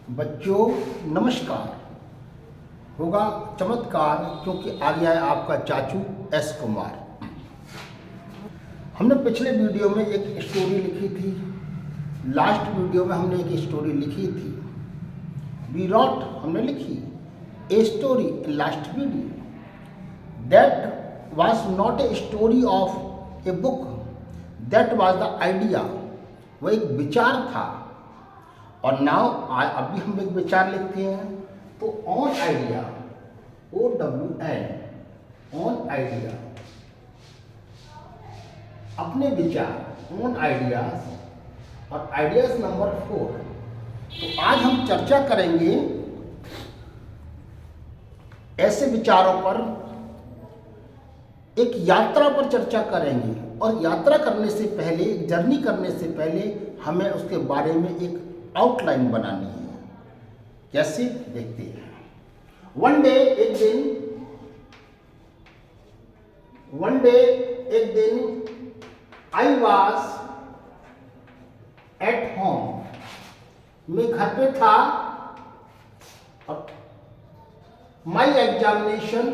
बच्चों नमस्कार। होगा चमत्कार क्योंकि आ गया है आपका चाचू एस कुमार। हमने पिछले वीडियो में एक स्टोरी लिखी थी, लास्ट वीडियो में हमने एक स्टोरी लिखी थी। वी रॉट हमने लिखी a story in last video. That was not a story of a book, that was the idea. वो एक विचार था। और नाउ अभी हम एक विचार लिखते हैं तो on idea, OWN, on idea, अपने विचार, ऑन आइडियाज। और आइडियाज नंबर 4। तो आज हम चर्चा करेंगे ऐसे विचारों पर, एक यात्रा पर चर्चा करेंगे। और यात्रा करने से पहले, एक जर्नी करने से पहले हमें उसके बारे में एक आउटलाइन बनानी है। कैसे देखते हैं। वन डे एक दिन आई वॉज एट होम। मैं घर पे था और माई एग्जामिनेशन,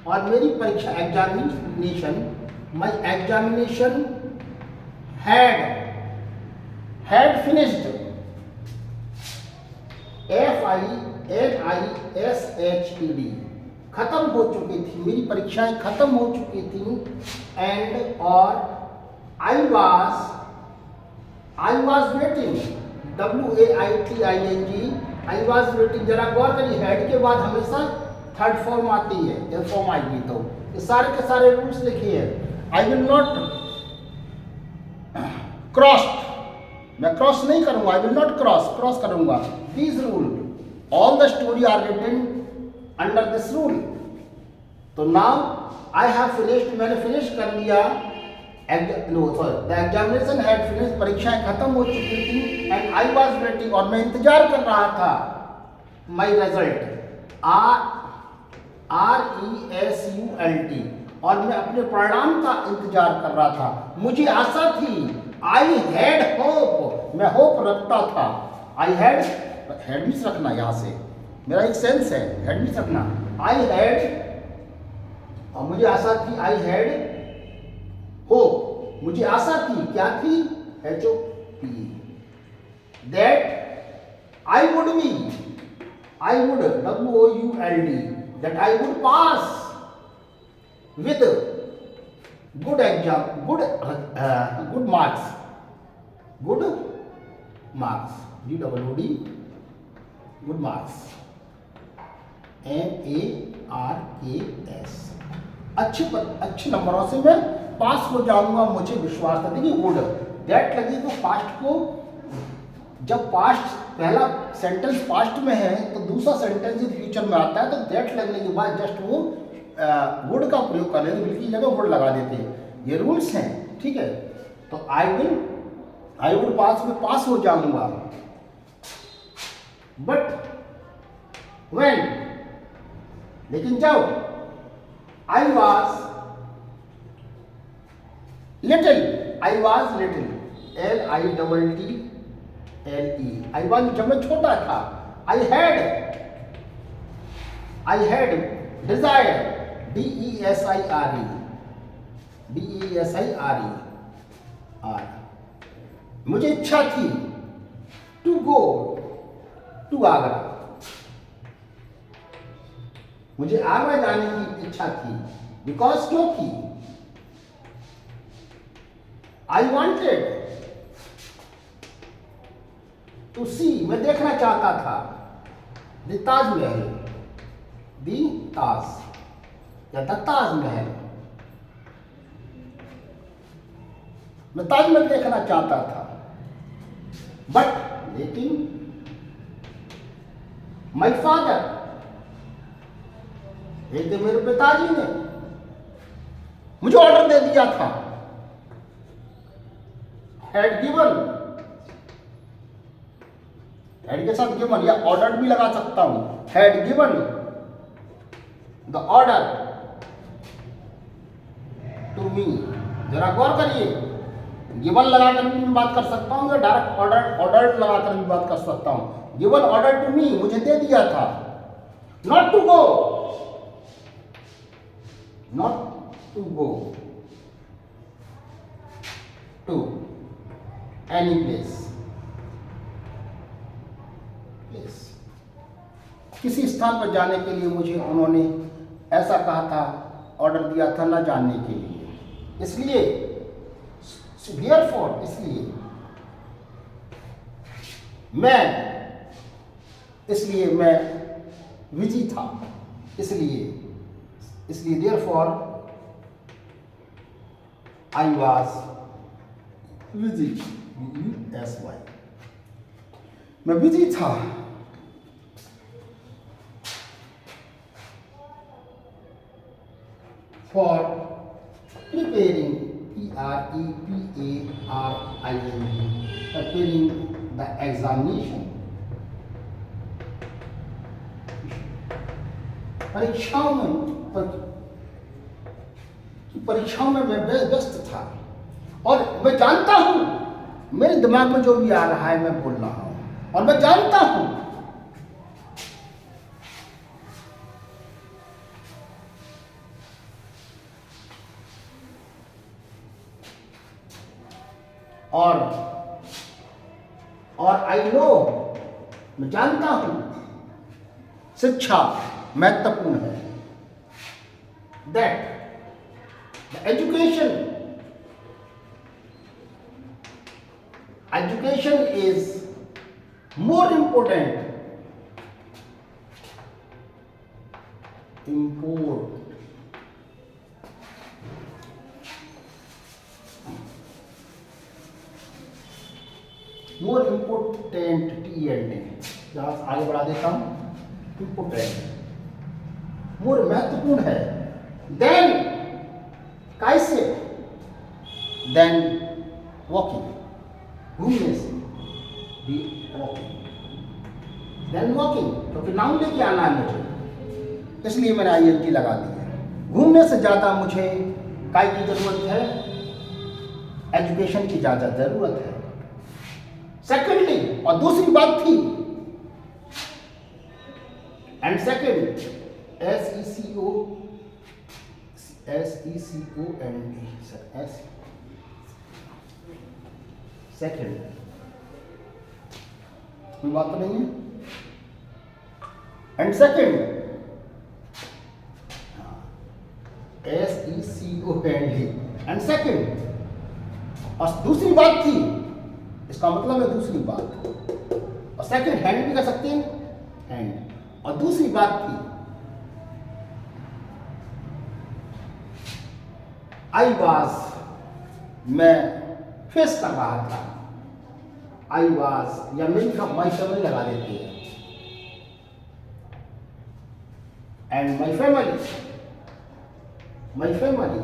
और मेरी परीक्षा my examination had finished, FINISHED, खत्म हो चुकी थी, मेरी परीक्षाएं खत्म हो चुकी थी। एंड और I was waiting, WAITING, I was waiting. जरा गौर करिए, हेड के बाद हमेशा थर्ड फॉर्म आती है, जब फॉर्म आएगी तो ये सारे के सारे रूल्स लिखिए। आई विल नॉट क्रॉस्ड, मैं क्रॉस नहीं करूंगा, आई विल नॉट क्रॉस करूंगा। This rule, all the story are written under this rule. तो नाउ आई हैव फिनिश्ड, मैंने फिनिश कर लिया। द एग्जामिनेशन हैड फिनिश्ड, परीक्षाएं खत्म हो चुकी थी। एंड आई वॉज वेटिंग, और मैं इंतजार कर रहा था माई रिजल्ट, RESULT, और मैं अपने परिणाम का इंतजार कर रहा था। मुझे आशा थी, आई हैड होप, मैं होप रखता था। आई हैड, हेड मिस रखना, यहां से मेरा एक सेंस है, हेड मिस रखना। आई हैड, और मुझे आशा थी, आई हैड होप, मुझे आशा थी, क्या थी, HOP, that I would WOULD, that I would pass with good exam, good marks, GWOD, good marks, MARKS, अच्छे नंबरों से मैं पास हो जाऊंगा, मुझे विश्वास था। देखिए वुड, दैट लगी तो पास्ट को, जब पास्ट पहला सेंटेंस पास्ट में है तो दूसरा सेंटेंस फ्यूचर में आता है, तो दैट लगने के बाद जस्ट वो वुड का प्रयोग कर लेते, बिल्कुल जगह वुड लगा देते हैं। ये रूल्स हैं, ठीक है। तो आई वुड पास, में पास हो जाऊंगा। बट व्हेन, लेकिन जब I was little, LITTLE, I was, जब मैं छोटा था। आई हैड डिजायर, DESIRE, मुझे इच्छा थी, टू गो टू आगरा, मुझे आगरा जाने की इच्छा थी। बिकॉज, क्योंकि आई वॉन्टेड टू सी, मैं देखना चाहता था, द ताजमहल, या द ताजमहल, मैं ताजमहल देखना चाहता था। बट, लेकिन माई फादर, एक मेरे पिताजी ने मुझे ऑर्डर दे दिया था, हैड गिवन, हैड के साथ गिवन या ऑर्डर भी लगा सकता हूं, had given the order to me. जरा गौर करिए, गिवन लगाकर भी मैं बात कर सकता हूँ या डायरेक्ट ऑर्डर लगाकर भी बात कर सकता हूँ। गिवन ऑर्डर टू मी, मुझे दे दिया था। Not to go, not to go to any place, किसी स्थान पर जाने के लिए मुझे उन्होंने ऐसा कहा था, ऑर्डर दिया था न जाने के लिए। इसलिए therefore, इसलिए मैं बिजी था, इसलिए therefore I was busy, B-U-S-Y, मैं बिजी था। For preparing, P-R-E-P-A-R-I-N-G, preparing the examination, परीक्षाओं में मैं व्यस्त था। और मैं जानता हूं मेरे दिमाग में जो भी आ रहा है मैं बोल रहा हूं, और मैं जानता हूं और आई नो, मैं जानता हूं शिक्षा महत्वपूर्ण है। That the education is more important more important TNT, जहां आगे बढ़ा देता हूं, इम्पोर्टेंट, मोर महत्वपूर्ण है। देन कैसे, देन वॉकिंग, घूमने से, बी वॉकिंग, देन वॉकिंग, क्योंकि नाउन लेके आना है मुझे, इसलिए मैंने ING लगा दिया। घूमने से ज्यादा मुझे काय की जरूरत है, एजुकेशन की ज्यादा जरूरत है। सेकेंडली, और दूसरी बात थी, एंड सेकेंड, SECOND, सेकेंड, कोई बात तो नहीं है। And second, SECOND, and second, और दूसरी बात थी, इसका मतलब है दूसरी बात, और सेकेंड हैंड भी कर सकते हैं, हैंड, और दूसरी बात थी, आई वाज, मैं फेस कर रहा था, आई वाज, या मेरी का माई फैमिली लगा देती है, and my family, FAMILY,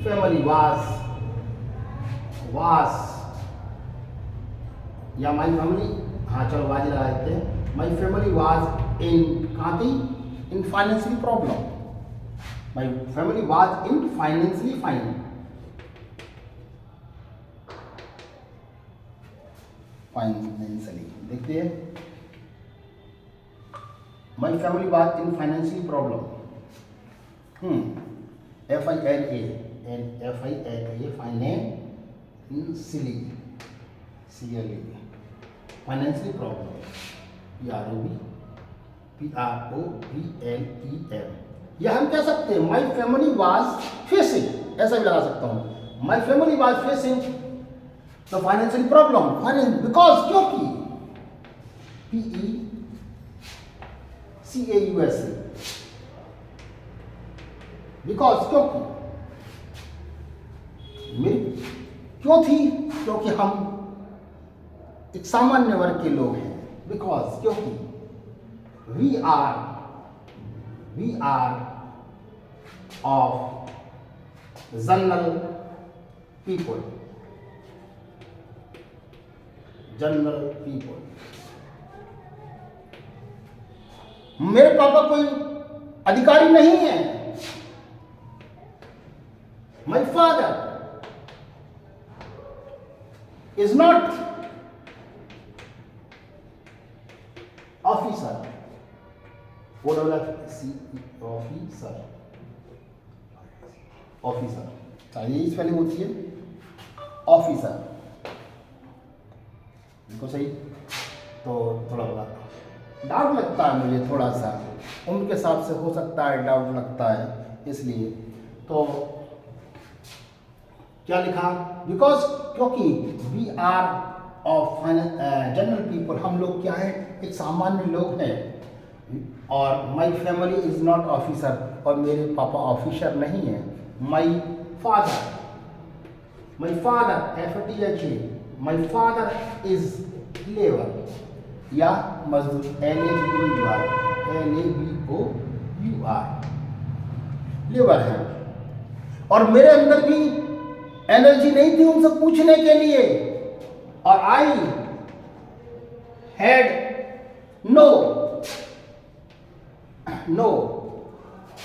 family was, या माई फैमिली, हाँ चलो वाज लगा देते हैं, माई फैमिली वाज इन, कहाँ थी, in financial problem, my family was in financially financially, देखते हैं, my family was in financial problem, FILA, financially, financial problem, PROBLEM, या हम कह सकते हैं माई फैमिली वाज फेसिंग, ऐसा भी लगा सकता हूं, my family was facing the financial problem, because, क्योंकि, PECAUS, बिकॉज, क्योंकि, मेरी क्यों थी, क्योंकि हम एक सामान्य वर्ग के लोग हैं, बिकॉज, क्योंकि, we are of general people, मेरे पापा कोई अधिकारी नहीं है, my father is not officer, O double F C, officer, officer, यही स्पेलिंग होती है ऑफिसर, बिल्कुल सही। तो थोड़ा बड़ा डाउट लगता है मुझे, थोड़ा सा उनके हिसाब से हो सकता है डाउट लगता है, इसलिए तो क्या लिखा, बिकॉज क्योंकि we are of general people, हम लोग क्या है, एक सामान्य लोग हैं, और my family is not officer, और मेरे पापा ऑफिसर नहीं है। My father FATHA, my father is labour या मजदूर, LABOUR, लेबर है। और मेरे अंदर भी एनर्जी नहीं थी उनसे पूछने के लिए, और आई हैड नो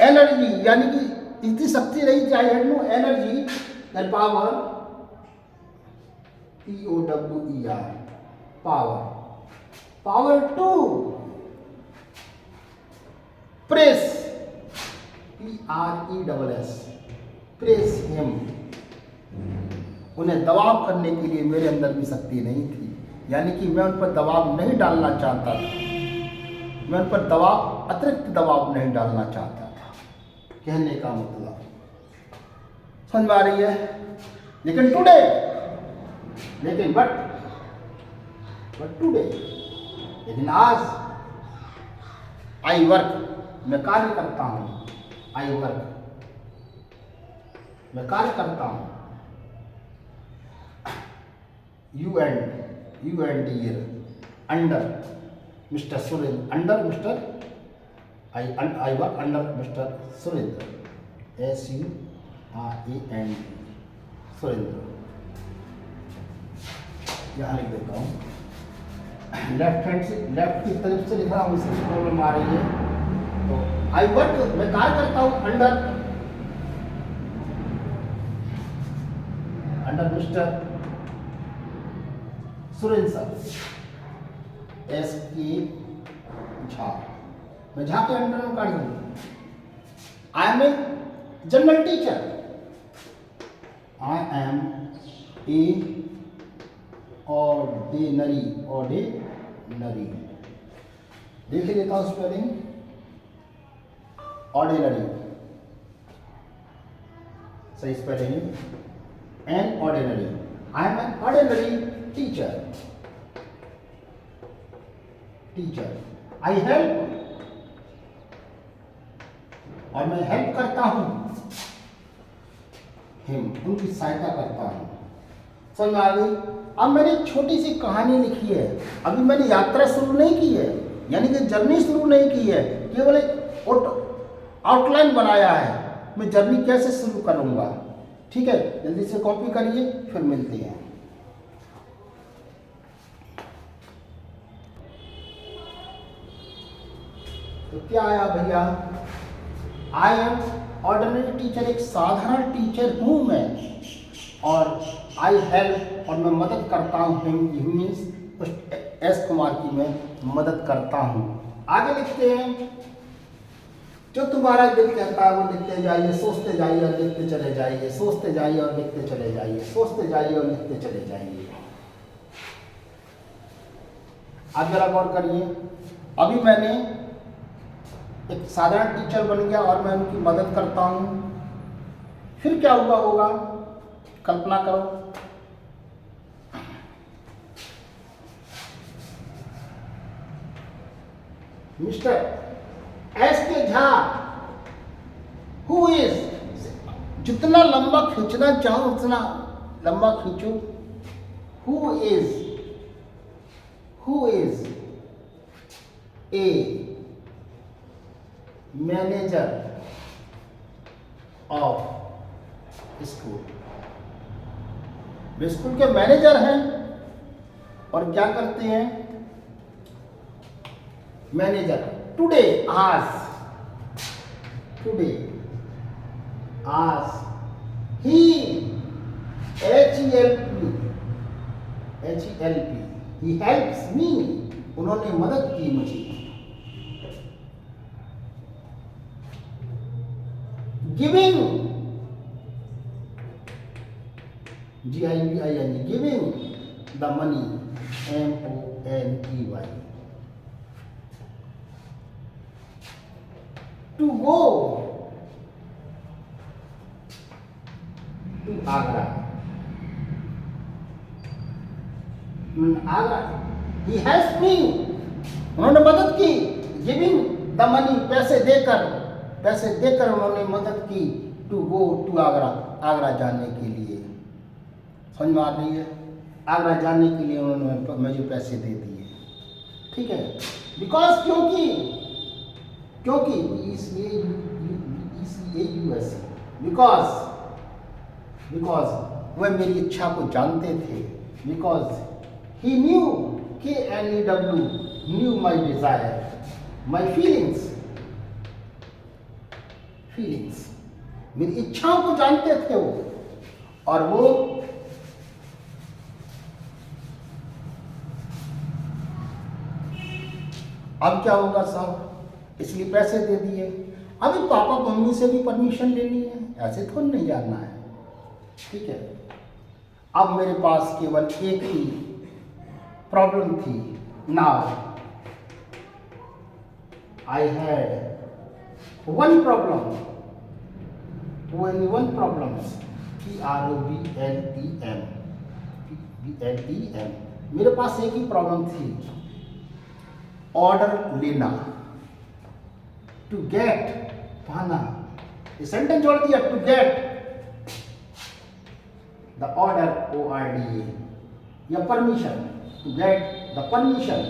एनर्जी, यानी कि इतनी शक्ति नहीं थी, I had no energy and power, POWER, power to press, PRESS, press him, उन्हें दबाव करने के लिए मेरे अंदर भी शक्ति नहीं थी, यानी कि मैं उन पर दबाव नहीं डालना चाहता था, मैं उन पर दबाव, अतिरिक्त दबाव नहीं डालना चाहता था, कहने का मतलब समझ में आ रही है। लेकिन टुडे, बट टुडे, लेकिन आज, आई वर्क, मैं कार्य करता हूँ, आई वर्क, मैं कार्य करता हूँ, you and year, under mister Surendra, under mister, I work under mister Surendra, SUREND, Surendra, यहाँ लिख देता हूँ, लेफ्ट हैंड से, लेफ्ट की तरफ से लिख रहा हूँ, इसकी प्रॉब्लम आ रही है। तो आई वर्क, मैं कार्य करता हूँ under mister Surendra sir, SK Jha, मैं झा के अंडर में कार्य करूँ। I am a general teacher, I am a ordinary, देख लेता हूँ स्पेलिंग, ऑर्डिनरी, सही spelling, an ordinary, I am an ordinary teacher, I help, और मैं हेल्प करता हूँ हिम, उनकी सहायता करता हूँ। समझ में आ गई। अब मैंने एक छोटी सी कहानी लिखी है, अभी मैंने यात्रा शुरू नहीं की है, यानी कि जर्नी शुरू नहीं की है, केवल एक आउटलाइन बनाया है, मैं जर्नी कैसे शुरू करूँगा। ठीक है, जल्दी से कॉपी करिए, फिर मिलते हैं। तो क्या आया भैया, आई एम ऑर्डिनरी टीचर, एक साधारण टीचर हूँ मैं, और आई हेल्प, और मैं मदद करता हूँ, हिम मीन्स एस कुमार की मैं मदद करता हूँ। आगे लिखते हैं, जो तुम्हारा दिल कहता है वो लिखते जाइए, सोचते जाइए और लिखते चले जाइए, सोचते जाइए और लिखते चले जाइए, सोचते जाइए और लिखते चले जाइए। आप जरा गौर करिए, अभी मैंने एक साधारण टीचर बन गया और मैं उनकी मदद करता हूँ, फिर क्या हुआ होगा, कल्पना करो। Mister SK Jha, who is, जितना लंबा खींचना चाहो उतना लंबा खींचो, who is a manager of school, way school के मैनेजर हैं और क्या करते हैं, मैनेजर। टुडे, आज ही, HELP, HELP, he helps me, उन्होंने मदद की मुझे। Giving, GIVING, giving the money, MONEY। To go to Agra, Agra, he helps me, उन्होंने मदद की। गिविंग द मनी, पैसे देकर उन्होंने मदद की। To go to Agra, Agra जाने के लिए। समझ में आ रही है? आगरा जाने के लिए उन्होंने मुझे पैसे दे दिए। ठीक है, बिकॉज क्योंकि बिकॉज वह मेरी इच्छा को जानते थे। Because he new, KNEW, knew my desire, my feelings, मेरी इच्छाओं को जानते थे वो, और वो अब क्या होगा साहब, इसलिए पैसे दे दिए। अभी पापा मम्मी से भी परमिशन लेनी है, ऐसे थोड़ी नहीं जानना है। ठीक है, अब मेरे पास केवल एक ही प्रॉब्लम थी। Now I had one problem, one problem, PROBLEM, मेरे पास एक ही प्रॉब्लम थी, ऑर्डर लेना। टू गेट, पाना, ये सेंटेंस जोड़ दिया, to get the order, ORDER, या permission, to get the permission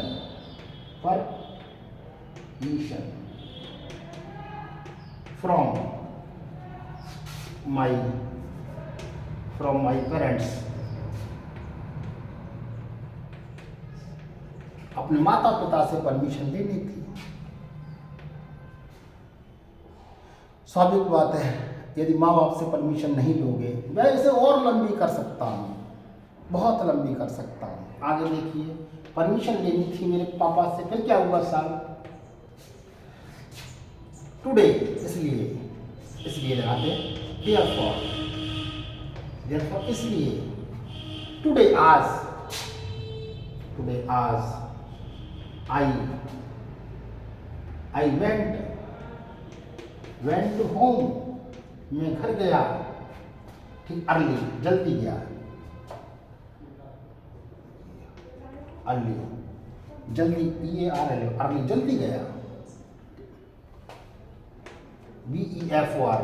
from my parents, अपने माता पिता से परमिशन लेनी थी। स्वाभाविक बात है, यदि माँ बाप से परमिशन नहीं लोगे, मैं इसे और लंबी कर सकता हूँ, बहुत लंबी कर सकता हूँ। आगे देखिए, परमिशन लेनी थी मेरे पापा से, फिर क्या हुआ साहब, टुडे, इसलिए लगाते देयरफॉर, इसलिए, टुडे आज I went to home, मैं घर गया। ठीक, अर्ली, जल्दी गया, अर्ली, जल्दी, अर्ली, जल्दी गया। BEFOR,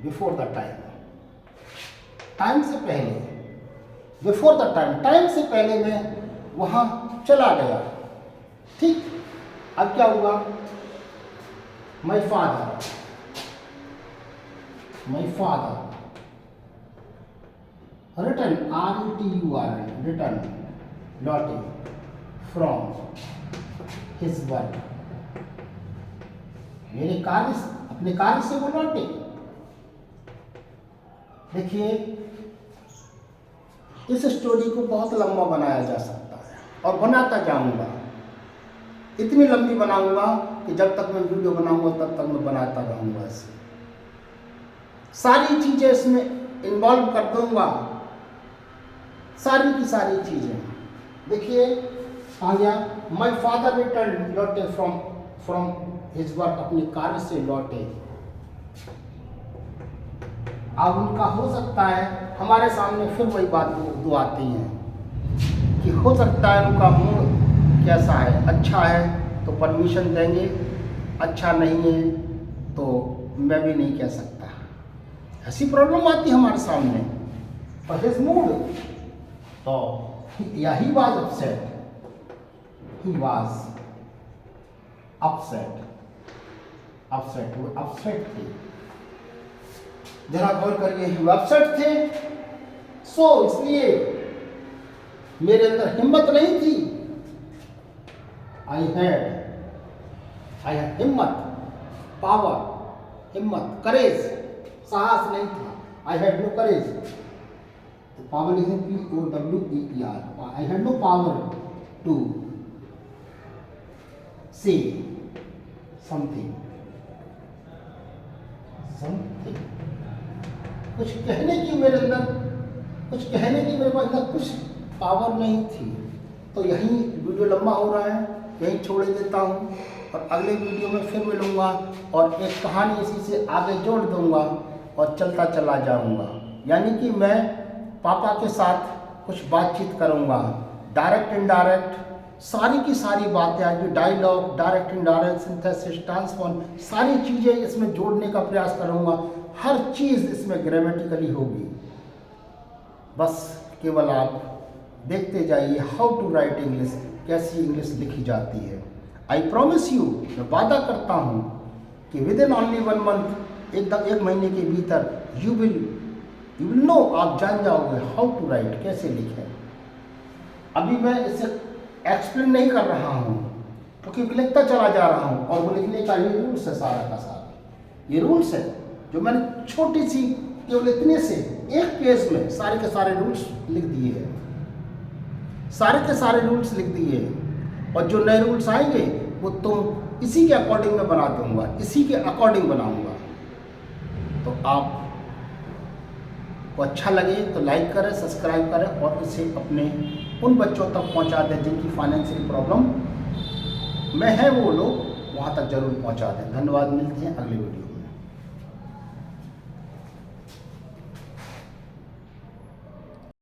before the time, time से पहले, बिफोर द टाइम, टाइम से पहले मैं वहां चला गया। ठीक, अब क्या हुआ, my father, return, RETURN, return, लौटे, फ्रॉम हिज वर्क, अपने कार्य से वो लौटे। देखिए, इस स्टोरी को बहुत लंबा बनाया जा सकता है, और बनाता जाऊंगा, इतनी लंबी बनाऊंगा कि जब तक मैं वीडियो बनाऊंगा तब तक मैं बनाता रहूंगा। इसे सारी चीजें इसमें इन्वॉल्व कर दूंगा, सारी की सारी चीजें। देखिए, आ गया, माई फादर रिटर्न, लौटे फ्रॉम हिज वर्क, अपने कार्य से लौटे। अब उनका हो सकता है, हमारे सामने फिर वही बात दो आती हैं कि हो सकता है उनका मूड कैसा है, अच्छा है तो परमिशन देंगे, अच्छा नहीं है तो मैं भी नहीं कह सकता। ऐसी प्रॉब्लम आती है हमारे सामने। पर हिज मूड, तो या ही वाज अपसेट, वो अपसेट थे। जरा गौर करिए, वो अपसेट थे। सो इसलिए मेरे अंदर हिम्मत नहीं थी। आई हैड हिम्मत, पावर, हिम्मत, करेज, साहस नहीं था। आई हैड नो करेज तो पावर लिखें POWER। I had no power to say something, something, कुछ कहने की मेरे अंदर, कुछ कहने की मेरे पास अंदर कुछ पावर नहीं थी। तो यहीं वीडियो लंबा हो रहा है, यहीं छोड़ देता हूँ और अगले वीडियो में फिर मिलूँगा और एक कहानी इसी से आगे जोड़ दूँगा और चलता चला जाऊँगा। यानी कि मैं पापा के साथ कुछ बातचीत करूँगा, डायरेक्ट इनडायरेक्ट सारी की सारी बातें आएगी, dialogue, direct indirect, synthesis, transform, सारी चीज़ें इसमें जोड़ने का प्रयास करूँगा। हर चीज़ इसमें ग्रामेटिकली होगी। बस केवल आप देखते जाइए हाउ टू राइट इंग्लिश, कैसी इंग्लिश लिखी जाती है। आई प्रॉमिस यू, मैं वादा करता हूँ कि विद इन ओनली 1 मंथ, एक महीने के भीतर यू विल नो, आप जान जाओगे हाउ टू राइट, कैसे लिखें। अभी मैं इसे एक्सप्लेन नहीं कर रहा हूँ क्योंकि लिखता चला जा रहा हूँ और वो लिखने का ये रूल्स है, सारा का सारा ये रूल्स है जो मैंने छोटी सी केवल इतने से एक पेज में सारे के सारे रूल्स लिख दिए हैं, सारे के सारे रूल्स लिख दिए हैं। और जो नए रूल्स आएंगे वो तुम इसी के अकॉर्डिंग मैं बना दूंगा, इसी के अकॉर्डिंग बनाऊंगा। तो आप को अच्छा लगे तो लाइक करें, सब्सक्राइब करें और इसे अपने उन बच्चों तक पहुंचा दें जिनकी फाइनेंशियल प्रॉब्लम में है, वो लोग वहां तक जरूर पहुंचा दें। धन्यवाद, मिलते हैं अगले वीडियो में।